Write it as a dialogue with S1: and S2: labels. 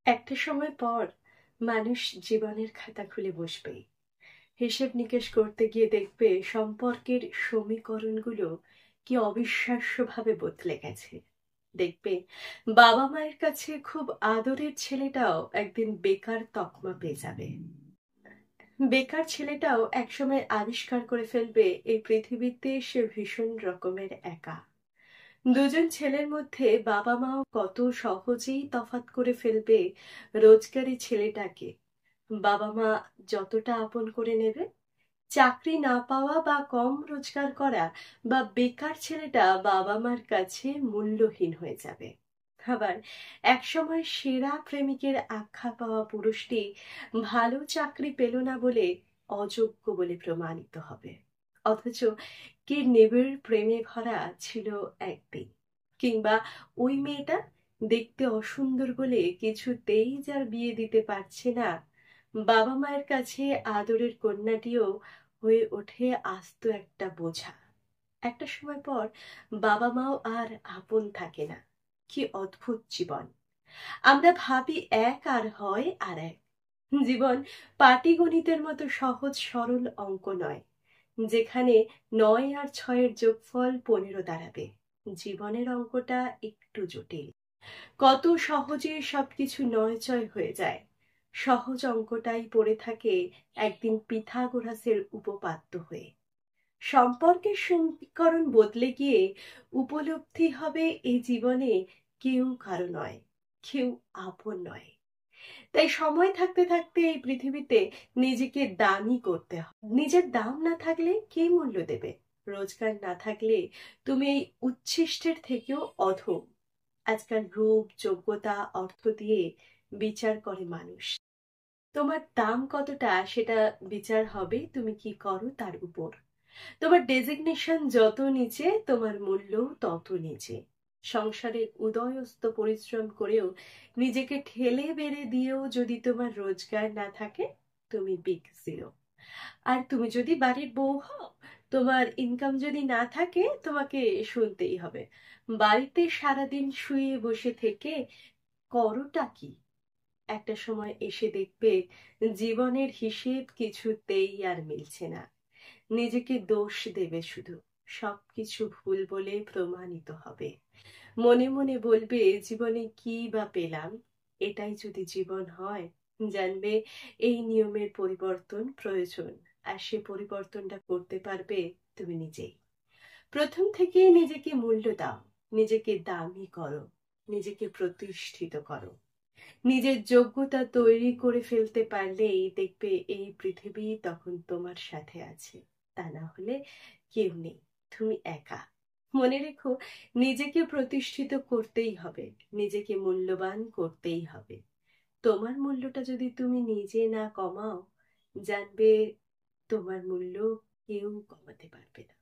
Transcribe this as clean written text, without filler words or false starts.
S1: একটা সময় পর মানুষ জীবনের খাতা খুলে বসবে, হিসেব নিকেশ করতে গিয়ে দেখবে সম্পর্কের সমীকরণগুলো কি অবিশ্বাস্যভাবে বদলে গেছে। দেখবে বাবা মায়ের কাছে খুব আদরের ছেলেটাও একদিন বেকার তকমা পেয়ে যাবে। বেকার ছেলেটাও একসময় আবিষ্কার করে ফেলবে এই পৃথিবীতে সে ভীষণ রকমের একা। দুজন ছেলের মধ্যে বাবা মাও কত সহজেই তফাৎ করে ফেলবে রোজগারি ছেলেটাকে। বাবা মা যতটা আপন করে নেবে, চাকরি না পাওয়া বা কম রোজগার করা বা বেকার ছেলেটা বাবা মার কাছে মূল্যহীন হয়ে যাবে। আবার একসময় সেরা প্রেমিকের আখ্যা পাওয়া পুরুষটি ভালো চাকরি পেল না বলে অযোগ্য বলে প্রমাণিত হবে। অথচ কি নিবিড় প্রেমে ভরা ছিল একদিন। কিংবা ওই মেয়েটা দেখতে অসুন্দর বলে কিছুতেই যার বিয়ে দিতে পারছে না, বাবা মায়ের কাছে আদরের কন্যাটিও হয়ে ওঠে আস্ত একটা বোঝা। একটা সময় পর বাবা মাও আর আপন থাকে না। কি অদ্ভুত জীবন! আমরা ভাবি এক আর হয় আর এক। জীবন পাটিগণিতের মতো সহজ সরল অঙ্ক নয়, যেখানে ৯ আর ৬-এর যোগফল ১৫ দাঁড়াবে। জীবনের অঙ্কটা একটু জটিল। কত সহজে সবকিছু নয়চয় হয়ে যায়। সহজ অঙ্কটাই পড়ে থাকে একদিন পিথাগোরাসের উপপাদ্য হয়ে। সম্পর্কের সমীকরণ বদলে গিয়ে উপলব্ধি হবে এই জীবনে কেউ কারো নয়, কেউ আপন নয়। তাই সময় থাকতে থাকতে এই পৃথিবীতে নিজেকে দামি করতে হয়। নিজের দাম না থাকলে কে মূল্য দেবে? রোজগার না থাকলে তুমি এই উচ্ছিষ্টের থেকেও অধম। আজকাল রূপ, যোগ্যতা, অর্থ দিয়ে বিচার করে মানুষ। তোমার দাম কতটা সেটা বিচার হবে তুমি কি করো তার উপর। তোমার ডেজিগনেশন যত নিচে, তোমার মূল্যও তত নিচে। সংসারের উদয়স্ত পরিশ্রম করেও নিজেকে ঠেলে বেড়ে দিয়েও যদি তোমার রোজগার না থাকে, তুমি বিগ জিরো। আর তুমি যদি বাড়ির বউ হও, তোমার ইনকাম যদি না থাকে, তোমাকে শুনতেই হবে বাড়িতে সারাদিন শুয়ে বসে থেকে করোটা কি। একটা সময় এসে দেখবে জীবনের হিসেব কিছুতেই আর মিলছে না। নিজেকে দোষ দেবে শুধু, সবকিছু ভুল বলে প্রমাণিত হবে। মনে মনে বলবে জীবনে কি বা পেলাম। এটাই যদি জীবন হয়, জানবে এই নিয়মের পরিবর্তন প্রয়োজন। আর সে পরিবর্তনটা করতে পারবে তুমি নিজেই। প্রথম থেকে নিজেকে মূল্য দাও, নিজেকে দামি করো, নিজেকে প্রতিষ্ঠিত করো। নিজের যোগ্যতা তৈরি করে ফেলতে পারলেই দেখবে এই পৃথিবী তখন তোমার সাথে আছে। তা না হলে কেউ নেই, তুমি একা। মনে রেখো, নিজেকে প্রতিষ্ঠিত করতেই হবে, নিজেকে মূল্যবান করতেই হবে। তোমার মূল্যটা যদি তুমি নিজে না কমাও, জানবে তোমার মূল্য কেউ কমাতে পারবে না।